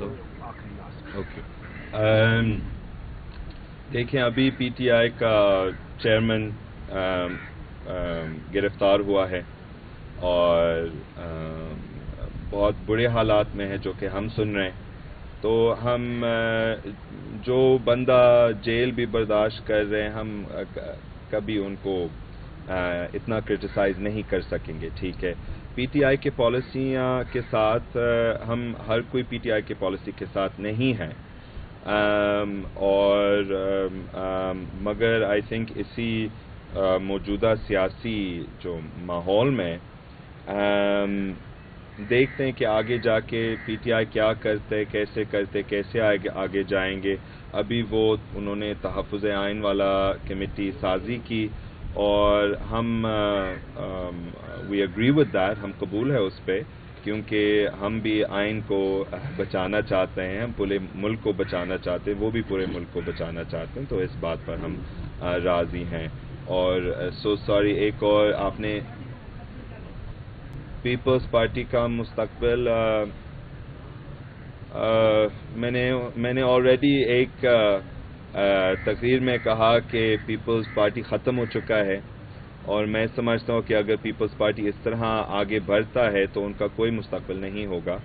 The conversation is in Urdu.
So okay. دیکھیں ابھی پی ٹی آئی کا چیئرمین گرفتار ہوا ہے اور بہت برے حالات میں ہے جو کہ ہم سن رہے ہیں. تو ہم جو بندہ جیل بھی برداشت کر رہے ہیں ہم کبھی ان کو اتنا کرٹیسائز نہیں کر سکیں گے. ٹھیک ہے, پی ٹی آئی کے پالیسیاں کے ساتھ ہم ہر کوئی پی ٹی آئی کے پالیسی کے ساتھ نہیں ہیں, اور مگر آئی تھنک اسی موجودہ سیاسی جو ماحول میں دیکھتے ہیں کہ آگے جا کے پی ٹی آئی کیا کرتے, کیسے آگے جائیں گے. ابھی انہوں نے تحفظ آئین والا کمیٹی سازی کی اور ہم وی اگری ود دیٹ, ہم قبول ہے اس پہ, کیونکہ ہم بھی آئین کو بچانا چاہتے ہیں, ہم پورے ملک کو بچانا چاہتے ہیں, وہ بھی پورے ملک کو بچانا چاہتے ہیں. تو اس بات پر ہم راضی ہیں. اور سو سوری, ایک اور آپ نے پیپلز پارٹی کا مستقبل, میں نے آلریڈی ایک تقریر میں کہا کہ پیپلز پارٹی ختم ہو چکا ہے, اور میں سمجھتا ہوں کہ اگر پیپلز پارٹی اس طرح آگے بڑھتا ہے تو ان کا کوئی مستقبل نہیں ہوگا.